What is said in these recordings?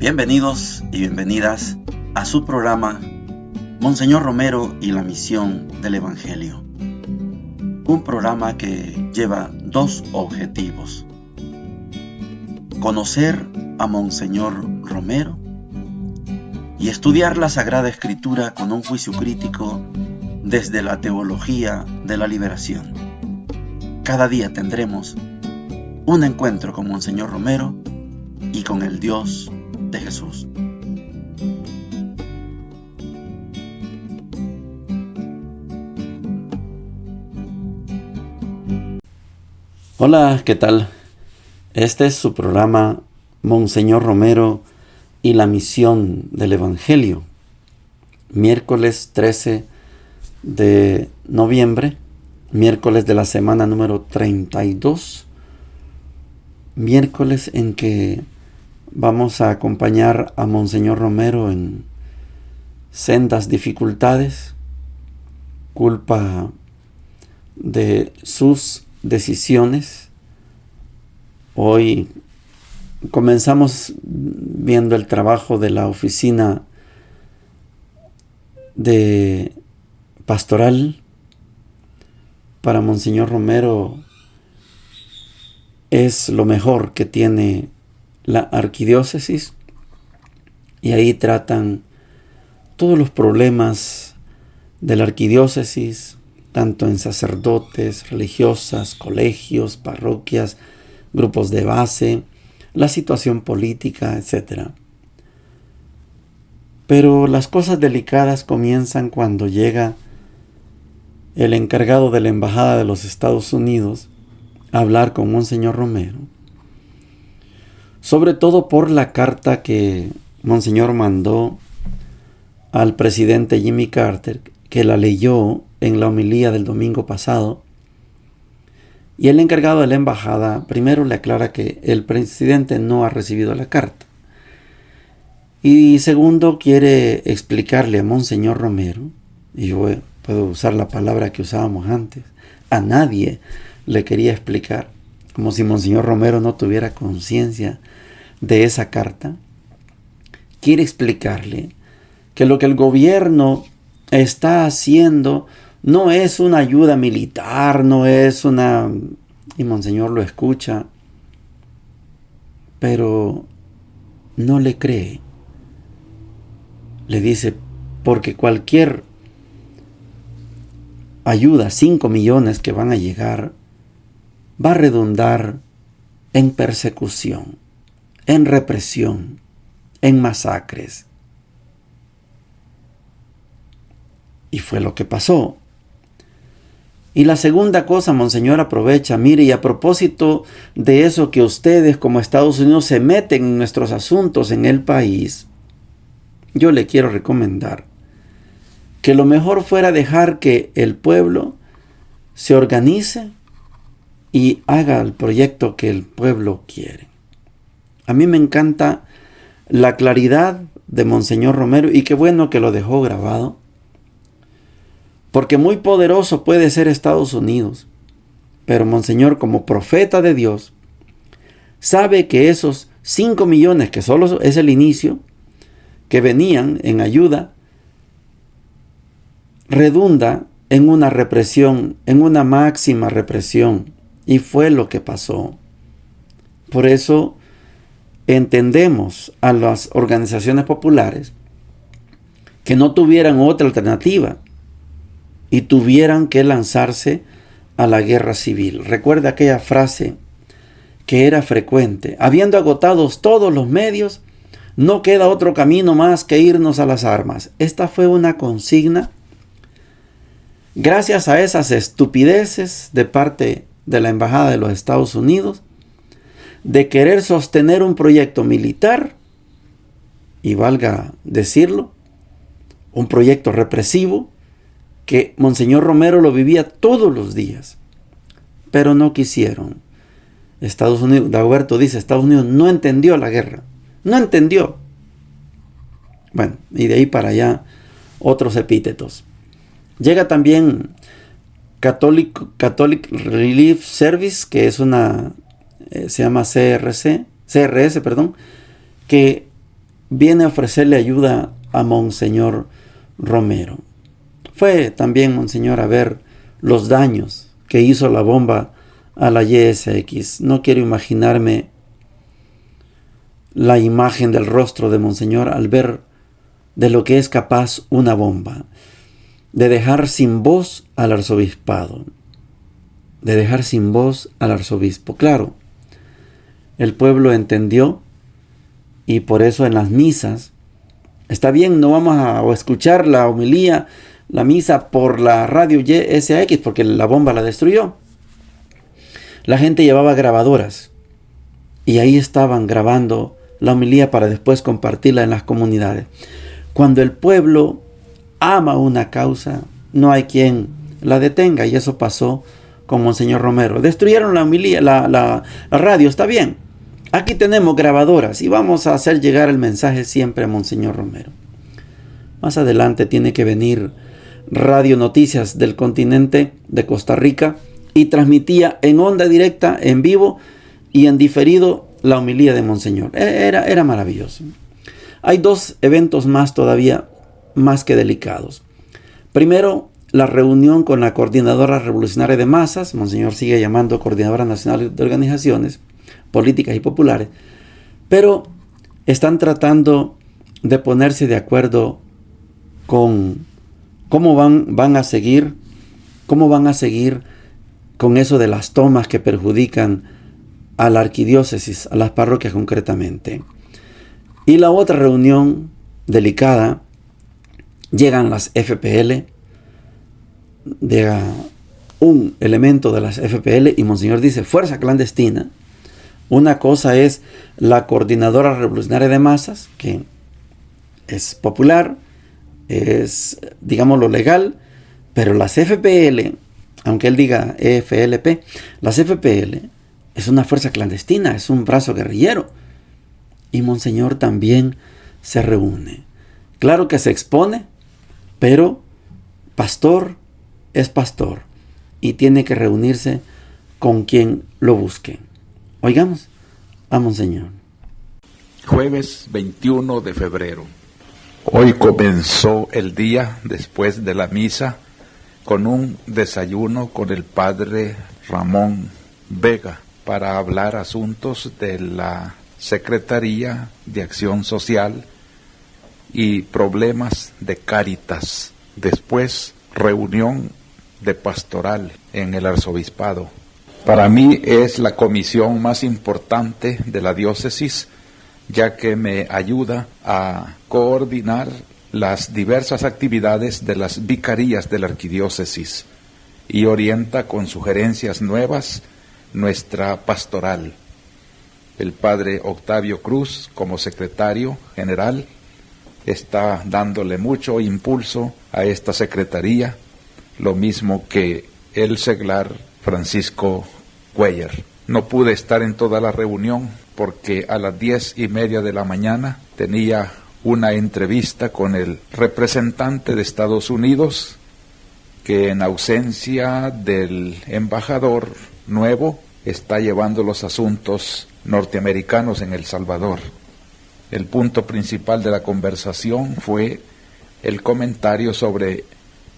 Bienvenidos y bienvenidas a su programa Monseñor Romero y la misión del Evangelio. Un programa que lleva dos objetivos: conocer a Monseñor Romero y estudiar la Sagrada Escritura con un juicio crítico desde la teología de la liberación. Cada día tendremos un encuentro con Monseñor Romero y con el Dios de Jesús. Hola, ¿qué tal? Este es su programa Monseñor Romero y la misión del Evangelio. Miércoles 13 de noviembre, miércoles de la semana número 32, miércoles en que vamos a acompañar a Monseñor Romero en sendas dificultades, culpa de sus decisiones. Hoy comenzamos viendo el trabajo de la oficina de pastoral. Para Monseñor Romero es lo mejor que tiene la arquidiócesis, y ahí tratan todos los problemas de la arquidiócesis, tanto en sacerdotes, religiosas, colegios, parroquias, grupos de base, la situación política, etc. Pero las cosas delicadas comienzan cuando llega el encargado de la Embajada de los Estados Unidos a hablar con Monseñor Romero, sobre todo por la carta que Monseñor mandó al presidente Jimmy Carter, que la leyó en la homilía del domingo pasado. Y el encargado de la embajada primero le aclara que el presidente no ha recibido la carta. Y segundo, quiere explicarle a Monseñor Romero, y yo puedo usar la palabra que usábamos antes, a nadie le quería explicar, como si Monseñor Romero no tuviera conciencia de esa carta. Quiere explicarle que lo que el gobierno está haciendo no es una ayuda militar, no es una... Y Monseñor lo escucha, pero no le cree. Le dice, porque cualquier ayuda, 5 millones que van a llegar, va a redundar en persecución, en represión, en masacres. Y fue lo que pasó. Y la segunda cosa, Monseñor aprovecha, mire, y a propósito de eso que ustedes como Estados Unidos se meten en nuestros asuntos en el país, yo le quiero recomendar que lo mejor fuera dejar que el pueblo se organice y haga el proyecto que el pueblo quiere. A mí me encanta la claridad de Monseñor Romero, y qué bueno que lo dejó grabado, porque muy poderoso puede ser Estados Unidos, pero Monseñor, como profeta de Dios, sabe que esos 5 millones, que solo es el inicio, que venían en ayuda, redunda en una represión, en una máxima represión, y fue lo que pasó. Por eso entendemos a las organizaciones populares que no tuvieran otra alternativa y tuvieran que lanzarse a la guerra civil. Recuerda aquella frase que era frecuente: habiendo agotados todos los medios, no queda otro camino más que irnos a las armas. Esta fue una consigna gracias a esas estupideces de parte de la Embajada de los Estados Unidos de querer sostener un proyecto militar, y valga decirlo, un proyecto represivo, que Monseñor Romero lo vivía todos los días, pero no quisieron. Estados Unidos, Dagoberto dice, Estados Unidos no entendió la guerra, no entendió. Bueno, y de ahí para allá otros epítetos. Llega también Catholic Relief Service, que es una, se llama CRS, que viene a ofrecerle ayuda a Monseñor Romero. Fue también Monseñor a ver los daños que hizo la bomba a la YSX. No quiero imaginarme la imagen del rostro de Monseñor al ver de lo que es capaz una bomba, de dejar sin voz al arzobispado, de dejar sin voz al arzobispo. Claro, el pueblo entendió y por eso en las misas, está bien, no vamos a escuchar la homilía, la misa por la radio YSX porque la bomba la destruyó. La gente llevaba grabadoras y ahí estaban grabando la homilía para después compartirla en las comunidades. Cuando el pueblo ama una causa, no hay quien la detenga, y eso pasó con Monseñor Romero. Destruyeron la homilía, la radio, está bien. Aquí tenemos grabadoras y vamos a hacer llegar el mensaje siempre a Monseñor Romero. Más adelante tiene que venir Radio Noticias del continente de Costa Rica y transmitía en onda directa, en vivo y en diferido la homilía de Monseñor. Era maravilloso. Hay dos eventos más todavía más que delicados. Primero, la reunión con la Coordinadora Revolucionaria de Masas. Monseñor sigue llamando Coordinadora Nacional de Organizaciones Políticas y Populares, pero están tratando de ponerse de acuerdo con cómo van a seguir con eso de las tomas que perjudican a la arquidiócesis, a las parroquias concretamente. Y la otra reunión delicada, llegan las FPL, llega un elemento de las FPL y Monseñor dice fuerza clandestina. Una cosa es la Coordinadora Revolucionaria de Masas, que es popular, es, digamos, lo legal, pero las FPL, aunque él diga EFLP, las FPL es una fuerza clandestina, es un brazo guerrillero. Y Monseñor también se reúne. Claro que se expone, pero pastor es pastor y tiene que reunirse con quien lo busque. Oigamos a Monseñor. Jueves 21 de febrero. Hoy comenzó el día después de la misa con un desayuno con el padre Ramón Vega para hablar asuntos de la Secretaría de Acción Social y problemas de Cáritas. Después, reunión de pastoral en el arzobispado. Para mí es la comisión más importante de la diócesis, ya que me ayuda a coordinar las diversas actividades de las vicarías de la arquidiócesis y orienta con sugerencias nuevas nuestra pastoral. El padre Octavio Cruz, como secretario general, está dándole mucho impulso a esta secretaría, lo mismo que el seglar Francisco Cuellar. No pude estar en toda la reunión porque a las 10:30 de la mañana tenía una entrevista con el representante de Estados Unidos, que en ausencia del embajador nuevo está llevando los asuntos norteamericanos en El Salvador. El punto principal de la conversación fue el comentario sobre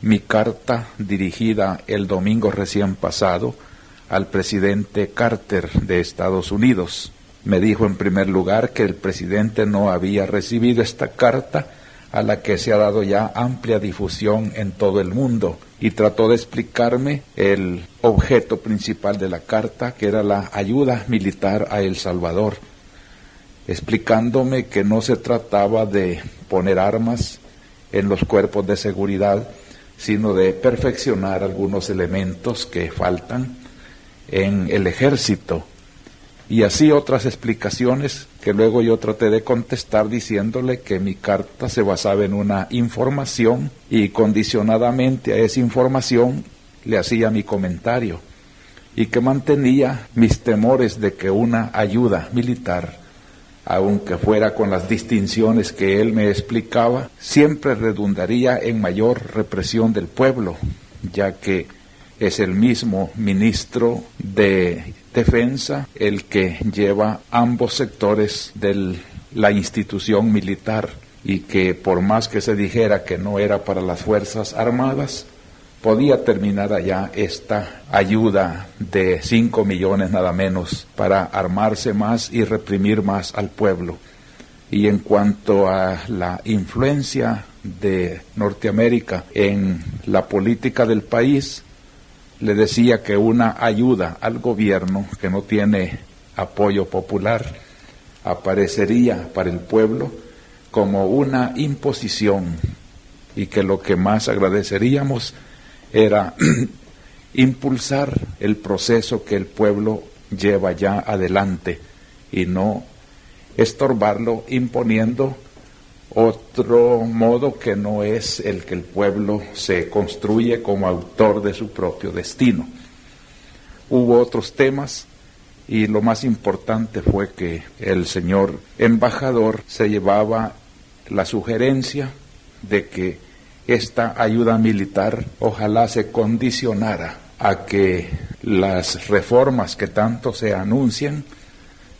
mi carta dirigida el domingo recién pasado al presidente Carter de Estados Unidos. Me dijo en primer lugar que el presidente no había recibido esta carta, a la que se ha dado ya amplia difusión en todo el mundo, y trató de explicarme el objeto principal de la carta, que era la ayuda militar a El Salvador, explicándome que no se trataba de poner armas en los cuerpos de seguridad, sino de perfeccionar algunos elementos que faltan en el ejército, y así otras explicaciones que luego yo traté de contestar diciéndole que mi carta se basaba en una información y condicionadamente a esa información le hacía mi comentario, y que mantenía mis temores de que una ayuda militar, aunque fuera con las distinciones que él me explicaba, siempre redundaría en mayor represión del pueblo, ya que es el mismo ministro de Defensa el que lleva ambos sectores de la institución militar y que por más que se dijera que no era para las Fuerzas Armadas, podía terminar allá esta ayuda de 5 millones nada menos para armarse más y reprimir más al pueblo. Y en cuanto a la influencia de Norteamérica en la política del país, le decía que una ayuda al gobierno que no tiene apoyo popular aparecería para el pueblo como una imposición y que lo que más agradeceríamos era impulsar el proceso que el pueblo lleva ya adelante y no estorbarlo imponiendo otro modo que no es el que el pueblo se construye como autor de su propio destino. Hubo otros temas y lo más importante fue que el señor embajador se llevaba la sugerencia de que esta ayuda militar ojalá se condicionara a que las reformas que tanto se anuncian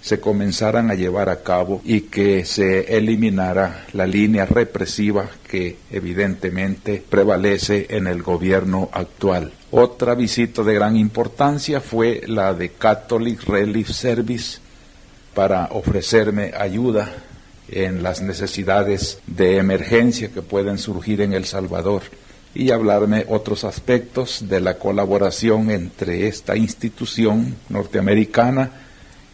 se comenzaran a llevar a cabo y que se eliminara la línea represiva que evidentemente prevalece en el gobierno actual. Otra visita de gran importancia fue la de Catholic Relief Service para ofrecerme ayuda en las necesidades de emergencia que pueden surgir en El Salvador y hablarme otros aspectos de la colaboración entre esta institución norteamericana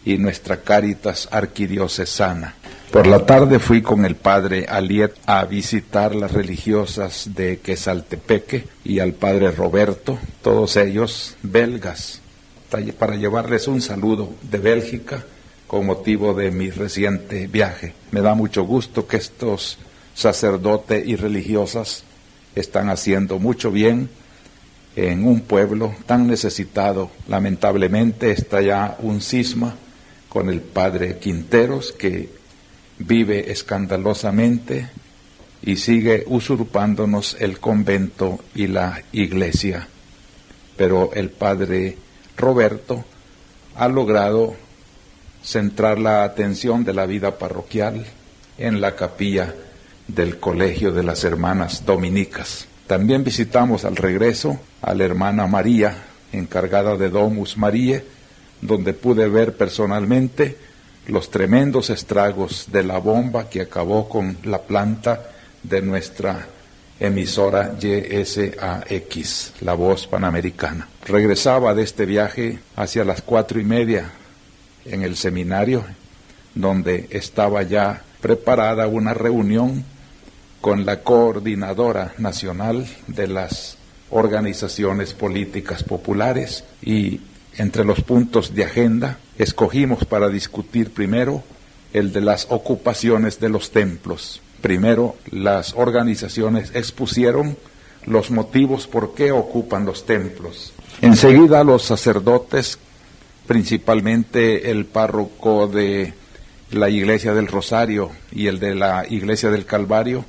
y nuestra Cáritas arquidiocesana. Por la tarde fui con el padre Aliet a visitar las religiosas de Quesaltepeque y al padre Roberto, todos ellos belgas, para llevarles un saludo de Bélgica con motivo de mi reciente viaje. Me da mucho gusto que estos sacerdotes y religiosas están haciendo mucho bien en un pueblo tan necesitado. Lamentablemente está ya un cisma con el padre Quinteros, que vive escandalosamente y sigue usurpándonos el convento y la iglesia. Pero el padre Roberto ha logrado centrar la atención de la vida parroquial en la capilla del Colegio de las Hermanas Dominicas. También visitamos al regreso a la hermana María, encargada de Domus Mariae, donde pude ver personalmente los tremendos estragos de la bomba que acabó con la planta de nuestra emisora YSAX, La Voz Panamericana. Regresaba de este viaje hacia las 4:30 en el seminario, donde estaba ya preparada una reunión con la coordinadora nacional de las organizaciones políticas populares, y entre los puntos de agenda escogimos para discutir primero el de las ocupaciones de los templos. Primero, las organizaciones expusieron los motivos por qué ocupan los templos. Enseguida, los sacerdotes, principalmente el párroco de la Iglesia del Rosario y el de la Iglesia del Calvario,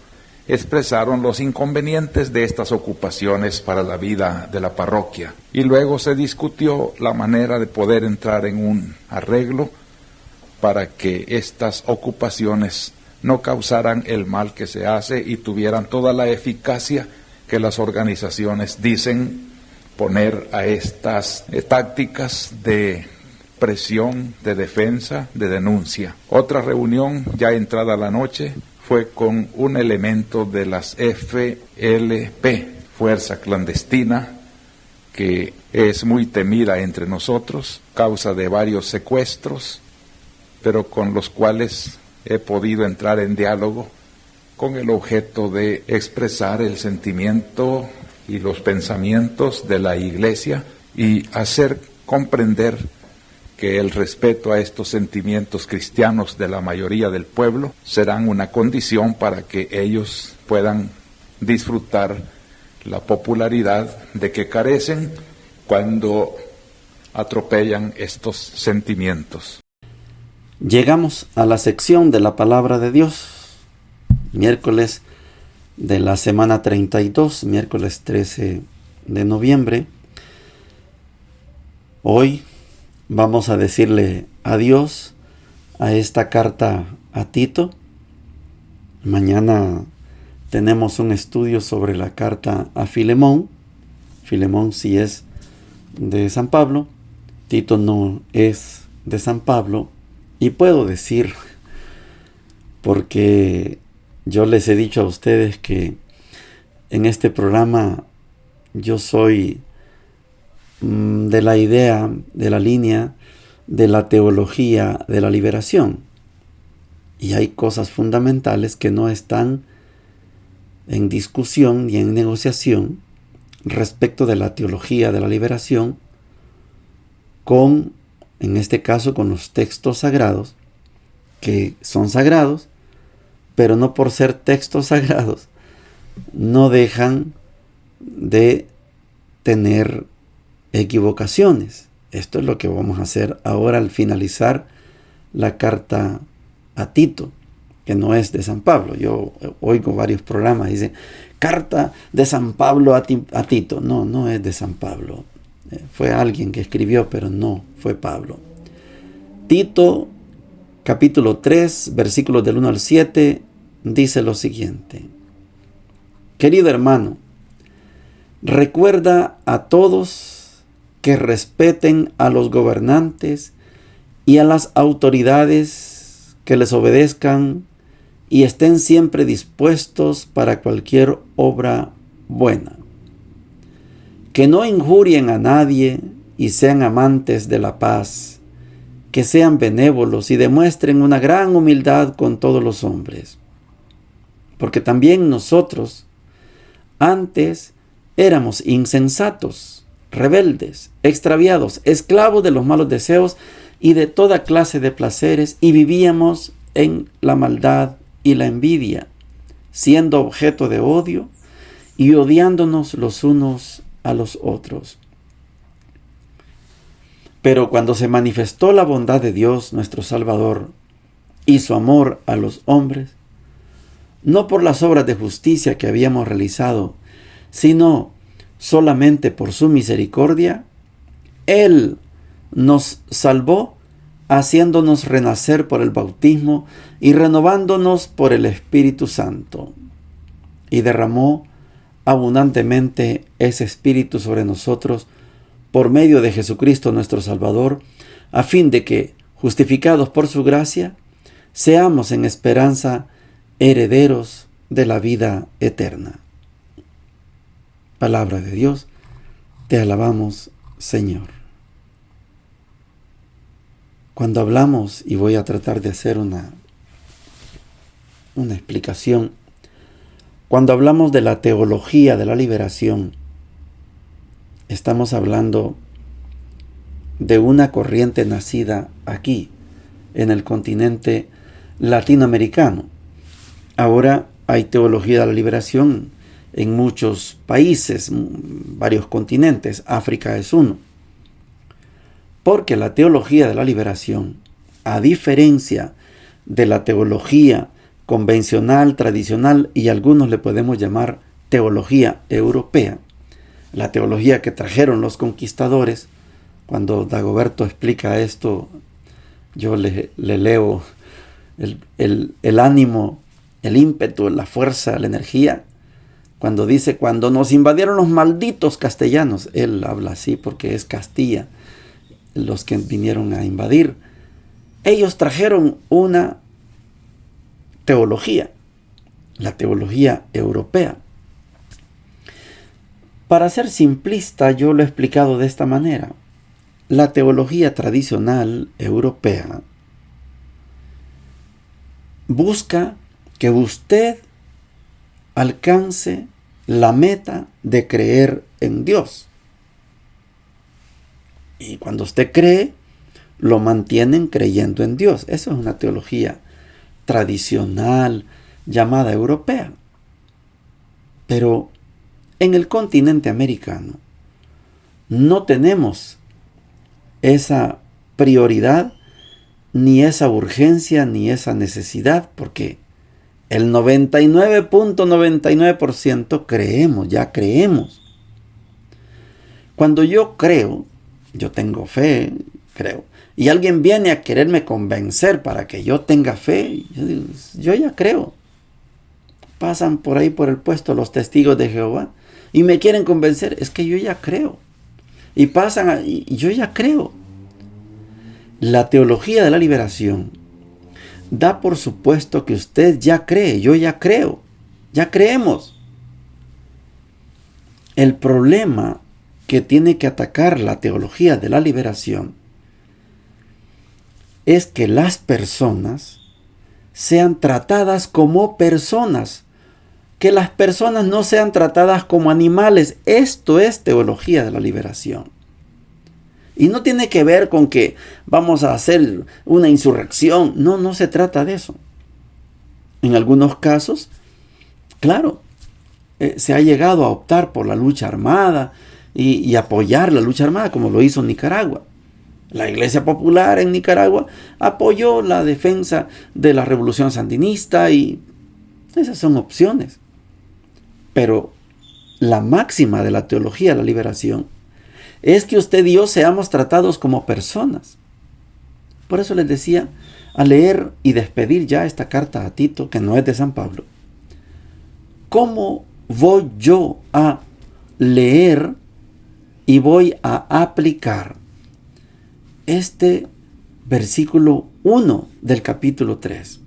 expresaron los inconvenientes de estas ocupaciones para la vida de la parroquia. Y luego se discutió la manera de poder entrar en un arreglo para que estas ocupaciones no causaran el mal que se hace y tuvieran toda la eficacia que las organizaciones dicen poner a estas tácticas de presión, de defensa, de denuncia. Otra reunión, ya entrada la noche, fue con un elemento de las FLP, Fuerza Clandestina, que es muy temida entre nosotros, causa de varios secuestros, pero con los cuales he podido entrar en diálogo con el objeto de expresar el sentimiento y los pensamientos de la Iglesia y hacer comprender que el respeto a estos sentimientos cristianos de la mayoría del pueblo serán una condición para que ellos puedan disfrutar la popularidad de que carecen cuando atropellan estos sentimientos. Llegamos a la sección de la Palabra de Dios, miércoles de la semana 32, miércoles 13 de noviembre. Hoy vamos a decirle adiós a esta carta a Tito. Mañana tenemos un estudio sobre la carta a Filemón. Filemón sí es de San Pablo, Tito no es de San Pablo. Y puedo decir, porque yo les he dicho a ustedes que en este programa yo soy de la idea, de la línea de la teología de la liberación. Y hay cosas fundamentales que no están en discusión ni en negociación respecto de la teología de la liberación en este caso, con los textos sagrados, que son sagrados, pero no por ser textos sagrados, no dejan de tener equivocaciones. Esto es lo que vamos a hacer ahora al finalizar la carta a Tito, que no es de San Pablo. Yo oigo varios programas y dicen, carta de San Pablo a Tito. No, no es de San Pablo. Fue alguien que escribió, pero no fue Pablo. Tito, capítulo 3, versículos del 1 al 7, dice lo siguiente. Querido hermano, recuerda a todos que respeten a los gobernantes y a las autoridades, que les obedezcan y estén siempre dispuestos para cualquier obra buena. Que no injurien a nadie y sean amantes de la paz, que sean benévolos y demuestren una gran humildad con todos los hombres. Porque también nosotros antes éramos insensatos, rebeldes, extraviados, esclavos de los malos deseos y de toda clase de placeres, y vivíamos en la maldad y la envidia, siendo objeto de odio y odiándonos los unos a los otros. Pero cuando se manifestó la bondad de Dios nuestro Salvador y su amor a los hombres, no por las obras de justicia que habíamos realizado, sino solamente por su misericordia, Él nos salvó, haciéndonos renacer por el bautismo y renovándonos por el Espíritu Santo, y derramó abundantemente ese Espíritu sobre nosotros por medio de Jesucristo nuestro Salvador, a fin de que, justificados por su gracia, seamos en esperanza herederos de la vida eterna. Palabra de Dios, te alabamos, Señor. Cuando hablamos, y voy a tratar de hacer una explicación, cuando hablamos de la teología de la liberación, estamos hablando de una corriente nacida aquí, en el continente latinoamericano. Ahora hay teología de la liberación en muchos países, varios continentes. África es uno. Porque la teología de la liberación, a diferencia de la teología convencional, tradicional, y algunos le podemos llamar teología europea, la teología que trajeron los conquistadores, cuando Dagoberto explica esto, yo le leo el ánimo, el ímpetu, la fuerza, la energía. Cuando dice, cuando nos invadieron los malditos castellanos, él habla así porque es Castilla, los que vinieron a invadir. Ellos trajeron una teología, la teología europea. Para ser simplista, yo lo he explicado de esta manera. La teología tradicional europea busca que usted alcance la meta de creer en Dios. Y cuando usted cree, lo mantienen creyendo en Dios. Eso es una teología tradicional llamada europea. Pero en el continente americano no tenemos esa prioridad, ni esa urgencia, ni esa necesidad, porque el 99.99% creemos, ya creemos. Cuando yo creo, yo tengo fe, creo, y alguien viene a quererme convencer para que yo tenga fe, yo digo, yo ya creo. Pasan por ahí por el puesto los testigos de Jehová y me quieren convencer, es que yo ya creo. Y pasan y yo ya creo. La teología de la liberación da por supuesto que usted ya cree, yo ya creo, ya creemos. El problema que tiene que atacar la teología de la liberación es que las personas sean tratadas como personas, que las personas no sean tratadas como animales. Esto es teología de la liberación. Y no tiene que ver con que vamos a hacer una insurrección. No, no se trata de eso. En algunos casos, claro, se ha llegado a optar por la lucha armada y apoyar la lucha armada como lo hizo Nicaragua. La Iglesia Popular en Nicaragua apoyó la defensa de la revolución sandinista y esas son opciones. Pero la máxima de la teología de la liberación es que usted y yo seamos tratados como personas. Por eso les decía, al leer y despedir ya esta carta a Tito, que no es de San Pablo, ¿cómo voy yo a leer y voy a aplicar este versículo 1 del capítulo 3?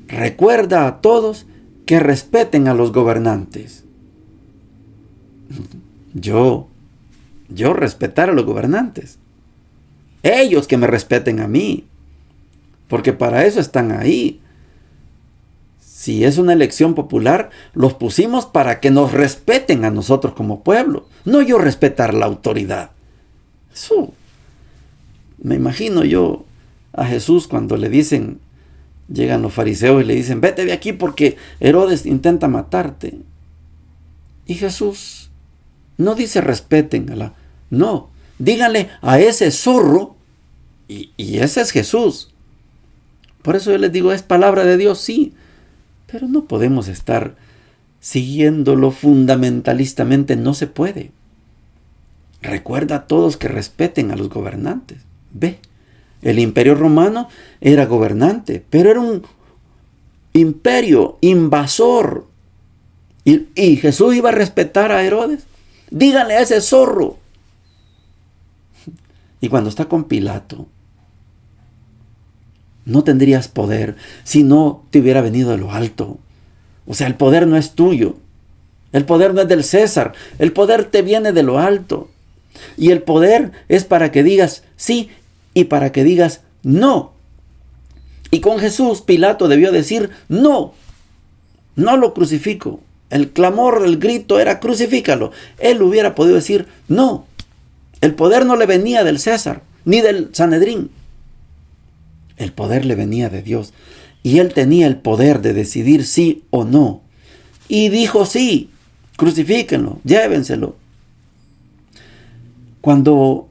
Recuerda a todos que respeten a los gobernantes. Yo respetar a los gobernantes. Ellos que me respeten a mí. Porque para eso están ahí. Si es una elección popular, los pusimos para que nos respeten a nosotros como pueblo. No yo respetar la autoridad. Eso. Me imagino yo a Jesús cuando le dicen, llegan los fariseos y le dicen, vete de aquí porque Herodes intenta matarte. Y Jesús no dice respétenla, no, díganle a ese zorro, y ese es Jesús. Por eso yo les digo, es palabra de Dios, sí, pero no podemos estar siguiéndolo fundamentalistamente, no se puede. Recuerda a todos que respeten a los gobernantes. Ve, el imperio romano era gobernante, pero era un imperio invasor. Y Jesús iba a respetar a Herodes. Díganle a ese zorro. Y cuando está con Pilato, no tendrías poder si no te hubiera venido de lo alto. O sea, el poder no es tuyo. El poder no es del César. El poder te viene de lo alto. Y el poder es para que digas sí y para que digas no. Y con Jesús, Pilato debió decir no. No lo crucifico. El clamor, el grito era crucifícalo. Él hubiera podido decir no. El poder no le venía del César ni del Sanedrín. El poder le venía de Dios. Y él tenía el poder de decidir sí o no. Y dijo sí. Crucifíquenlo, llévenselo. Cuando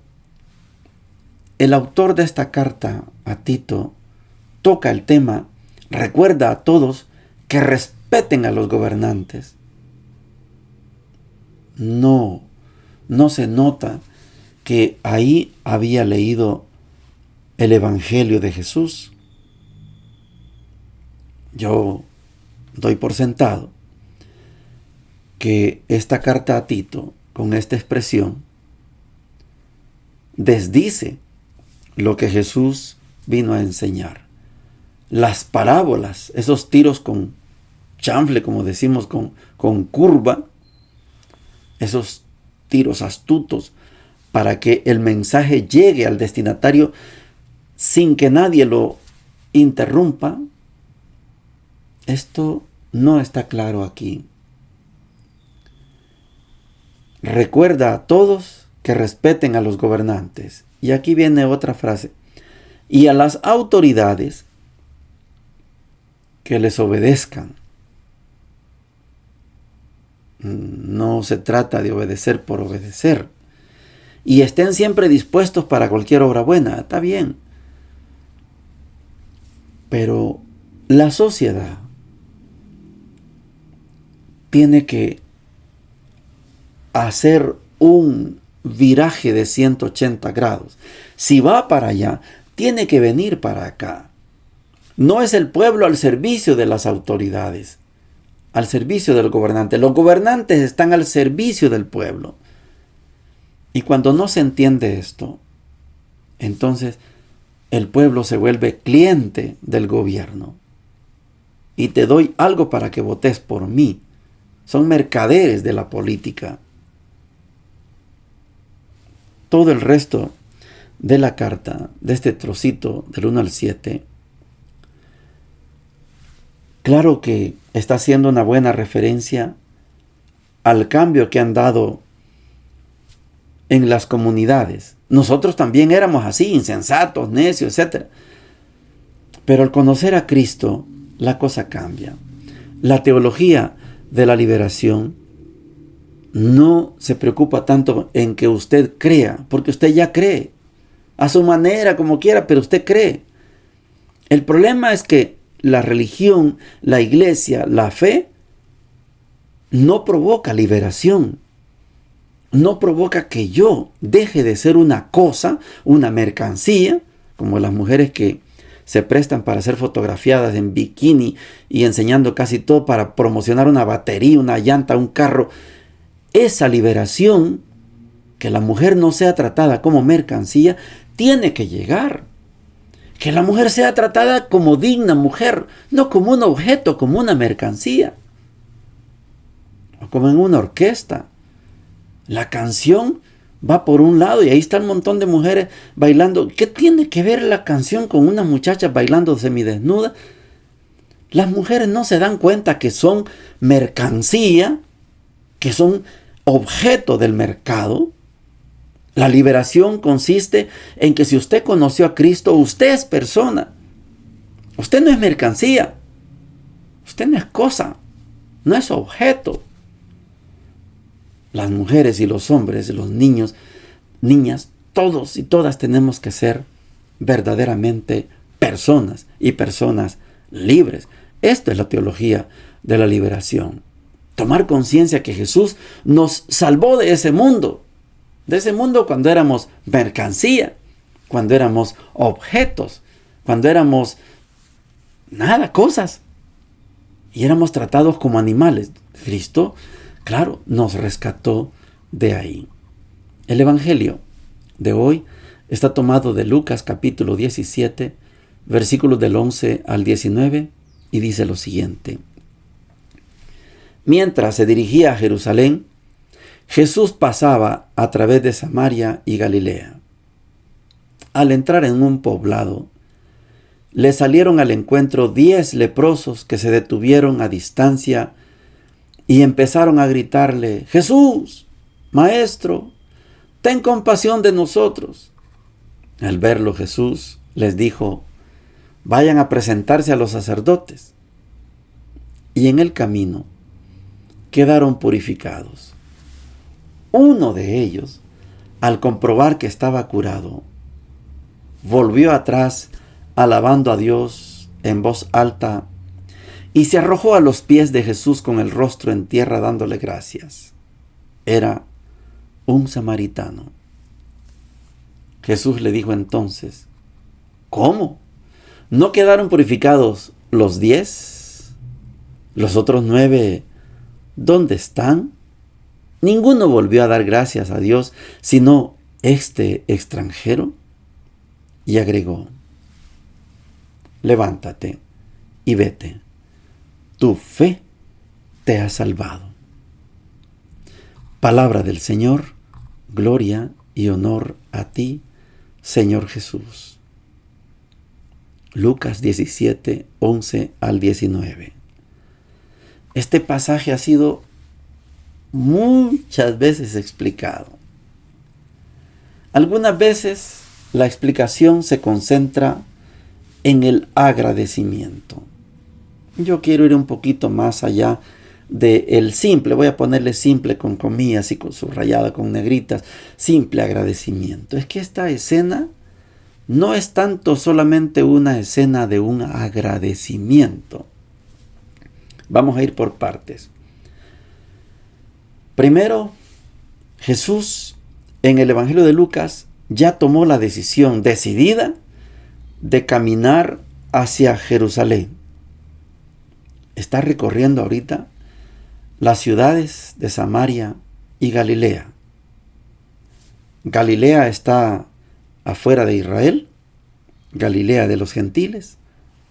el autor de esta carta a Tito toca el tema, recuerda a todos que respeten a los gobernantes. No se nota que ahí había leído el Evangelio de Jesús. Yo doy por sentado que esta carta a Tito, con esta expresión, desdice lo que Jesús vino a enseñar. Las parábolas, esos tiros con chanfle, como decimos, con curva, esos tiros astutos para que el mensaje llegue al destinatario sin que nadie lo interrumpa. Esto no está claro aquí. Recuerda a todos que respeten a los gobernantes. Y aquí viene otra frase. Y a las autoridades que les obedezcan. No se trata de obedecer por obedecer. Y estén siempre dispuestos para cualquier obra buena. Está bien. Pero la sociedad tiene que hacer un viraje de 180 grados. Si va para allá, tiene que venir para acá. No es el pueblo al servicio de las autoridades, al servicio del gobernante. Los gobernantes están al servicio del pueblo. Y cuando no se entiende esto, entonces el pueblo se vuelve cliente del gobierno. Y te doy algo para que votes por mí. Son mercaderes de la política. Todo el resto de la carta, de este trocito del 1 al 7, claro que está haciendo una buena referencia al cambio que han dado en las comunidades. Nosotros también éramos así, insensatos, necios, etc. Pero al conocer a Cristo, la cosa cambia. La teología de la liberación no se preocupa tanto en que usted crea, porque usted ya cree, a su manera, como quiera, pero usted cree. El problema es que la religión, la iglesia, la fe, no provoca liberación. No provoca que yo deje de ser una cosa, una mercancía, como las mujeres que se prestan para ser fotografiadas en bikini y enseñando casi todo para promocionar una batería, una llanta, un carro. Esa liberación, que la mujer no sea tratada como mercancía, tiene que llegar. Que la mujer sea tratada como digna mujer, no como un objeto, como una mercancía. O como en una orquesta. La canción va por un lado y ahí está un montón de mujeres bailando. ¿Qué tiene que ver la canción con una muchacha bailando semidesnuda? Las mujeres no se dan cuenta que son mercancía, que son objeto del mercado. La liberación consiste en que si usted conoció a Cristo, usted es persona. Usted no es mercancía. Usted no es cosa. No es objeto. Las mujeres y los hombres, los niños, niñas, todos y todas tenemos que ser verdaderamente personas y personas libres. Esto es la teología de la liberación. Tomar conciencia que Jesús nos salvó de ese mundo cuando éramos mercancía, cuando éramos objetos, cuando éramos nada, cosas, y éramos tratados como animales. Cristo, claro, nos rescató de ahí. El Evangelio de hoy está tomado de Lucas capítulo 17, versículos del 11 al 19, y dice lo siguiente. Mientras se dirigía a Jerusalén, Jesús pasaba a través de Samaria y Galilea. Al entrar en un poblado, le salieron al encuentro 10 leprosos que se detuvieron a distancia y empezaron a gritarle: Jesús, Maestro, ten compasión de nosotros. Al verlo, Jesús les dijo: vayan a presentarse a los sacerdotes. Y en el camino quedaron purificados. Uno de ellos, al comprobar que estaba curado, volvió atrás alabando a Dios en voz alta y se arrojó a los pies de Jesús con el rostro en tierra dándole gracias. Era un samaritano. Jesús le dijo entonces: ¿cómo? ¿No quedaron purificados los 10? ¿Los otros 9 dónde están? Ninguno volvió a dar gracias a Dios, sino este extranjero. Y agregó: levántate y vete. Tu fe te ha salvado. Palabra del Señor. Gloria y honor a ti, Señor Jesús. Lucas 17, 11 al 19. Este pasaje ha sido muchas veces explicado. Algunas veces la explicación se concentra en el agradecimiento. Yo quiero ir un poquito más allá del simple, voy a ponerle simple con comillas y con subrayada con negritas, simple agradecimiento. Es que esta escena no es tanto solamente una escena de un agradecimiento. Vamos a ir por partes. Primero, Jesús en el Evangelio de Lucas ya tomó la decisión decidida de caminar hacia Jerusalén. Está recorriendo ahorita las ciudades de Samaria y Galilea. Galilea está afuera de Israel, Galilea de los gentiles,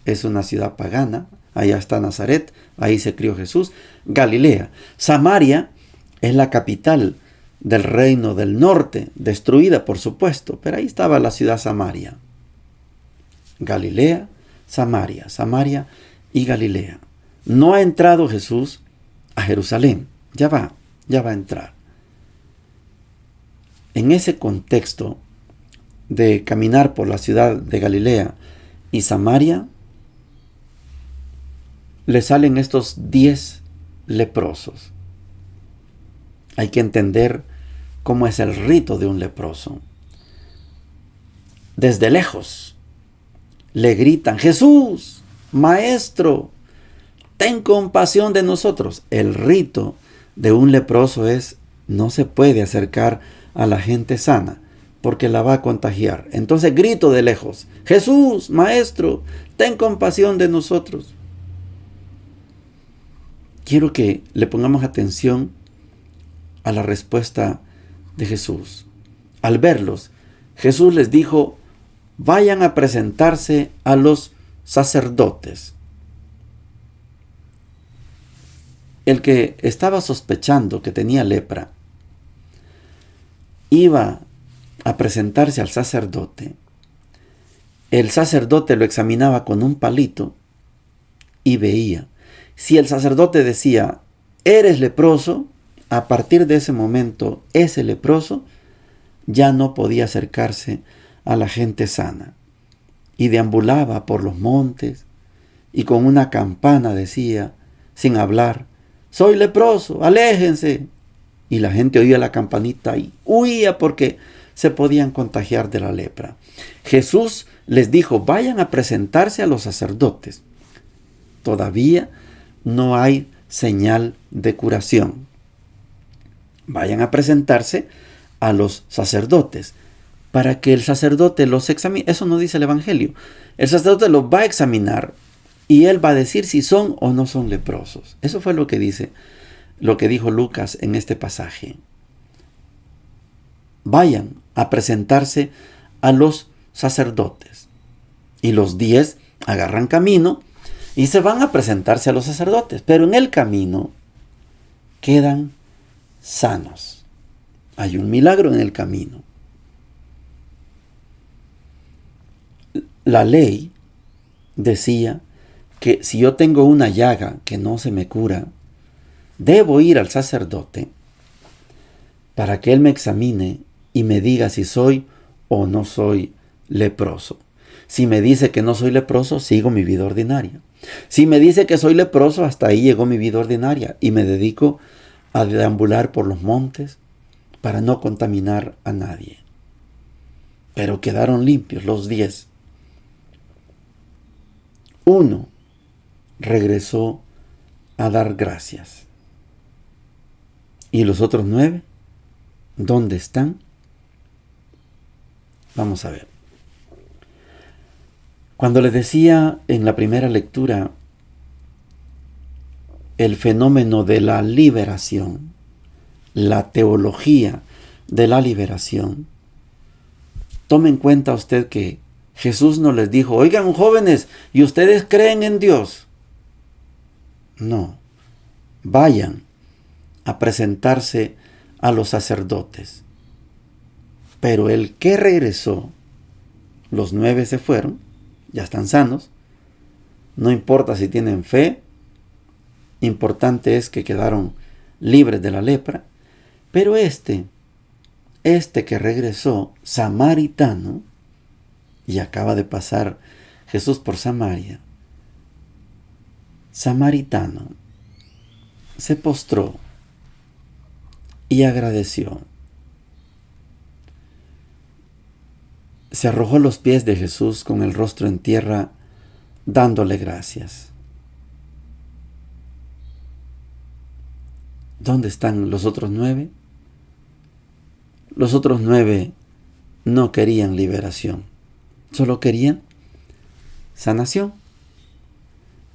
es una ciudad pagana, allá está Nazaret, ahí se crió Jesús. Galilea. Samaria es la capital del reino del norte, destruida por supuesto, pero ahí estaba la ciudad Samaria. Galilea, Samaria, Samaria y Galilea. No ha entrado Jesús a Jerusalén, ya va a entrar. En ese contexto de caminar por la ciudad de Galilea y Samaria, le salen estos 10 leprosos. Hay que entender cómo es el rito de un leproso. Desde lejos le gritan: Jesús, Maestro, ten compasión de nosotros. El rito de un leproso es: no se puede acercar a la gente sana porque la va a contagiar. Entonces grito de lejos: Jesús, Maestro, ten compasión de nosotros. Quiero que le pongamos atención a la respuesta de Jesús. Al verlos, Jesús les dijo: vayan a presentarse a los sacerdotes. El que estaba sospechando que tenía lepra iba a presentarse al sacerdote. El sacerdote lo examinaba con un palito y veía. Si el sacerdote decía: eres leproso, a partir de ese momento ese leproso ya no podía acercarse a la gente sana. Y deambulaba por los montes y con una campana decía, sin hablar: soy leproso, aléjense. Y la gente oía la campanita y huía porque se podían contagiar de la lepra. Jesús les dijo: vayan a presentarse a los sacerdotes. Todavía no hay señal de curación. Vayan a presentarse a los sacerdotes para que el sacerdote los examine. Eso no dice el Evangelio. El sacerdote los va a examinar y él va a decir si son o no son leprosos. Eso fue lo que dijo Lucas en este pasaje. Vayan a presentarse a los sacerdotes. Y los 10 agarran camino y se van a presentarse a los sacerdotes. Pero en el camino quedan sanos. Hay un milagro en el camino. La ley decía que si yo tengo una llaga que no se me cura, debo ir al sacerdote para que él me examine y me diga si soy o no soy leproso. Si me dice que no soy leproso, sigo mi vida ordinaria. Si me dice que soy leproso, hasta ahí llegó mi vida ordinaria y me dedico a deambular por los montes para no contaminar a nadie. Pero quedaron limpios los 10. Uno regresó a dar gracias. ¿Y los otros 9? ¿Dónde están? Vamos a ver. Cuando les decía en la primera lectura el fenómeno de la liberación, la teología de la liberación, tome en cuenta usted que Jesús no les dijo: oigan, jóvenes, ¿y ustedes creen en Dios? No, vayan a presentarse a los sacerdotes. Pero el que regresó, los 9 se fueron, ya están sanos, no importa si tienen fe, importante es que quedaron libres de la lepra. Pero este que regresó, samaritano, y acaba de pasar Jesús por Samaria, samaritano, se postró y agradeció. Se arrojó a los pies de Jesús con el rostro en tierra, dándole gracias. ¿Dónde están los otros 9? Los otros 9 no querían liberación, solo querían sanación.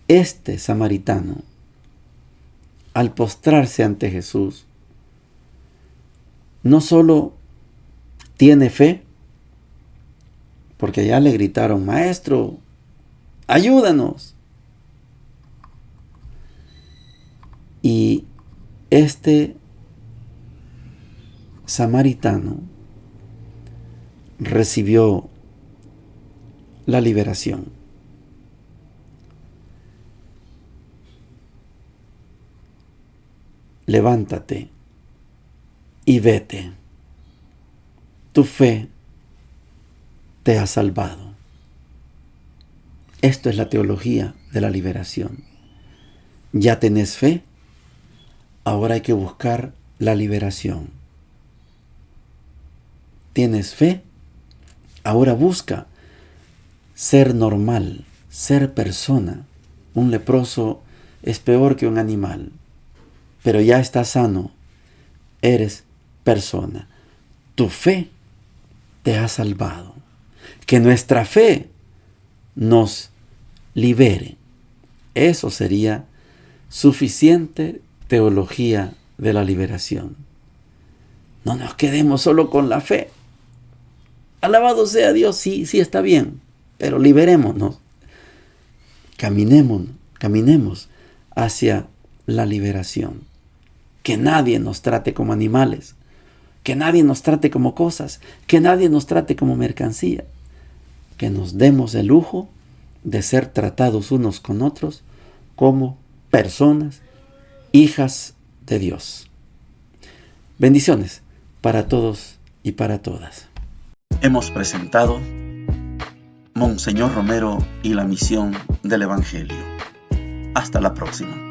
Este samaritano, al postrarse ante Jesús, no solo tiene fe, porque ya le gritaron: Maestro, ayúdanos. Y este samaritano recibió la liberación. Levántate y vete. Tu fe te ha salvado. Esto es la teología de la liberación. Ya tenés fe, ahora hay que buscar la liberación. ¿Tienes fe? Ahora busca ser normal, ser persona. Un leproso es peor que un animal, pero ya estás sano, eres persona. Tu fe te ha salvado. Que nuestra fe nos libere. Eso sería suficiente teología de la liberación. No nos quedemos solo con la fe. Alabado sea Dios, sí está bien, pero liberémonos. Caminemos hacia la liberación. Que nadie nos trate como animales, que nadie nos trate como cosas, que nadie nos trate como mercancía. Que nos demos el lujo de ser tratados unos con otros como personas, hijas de Dios. Bendiciones para todos y para todas. Hemos presentado Monseñor Romero y la misión del Evangelio. Hasta la próxima.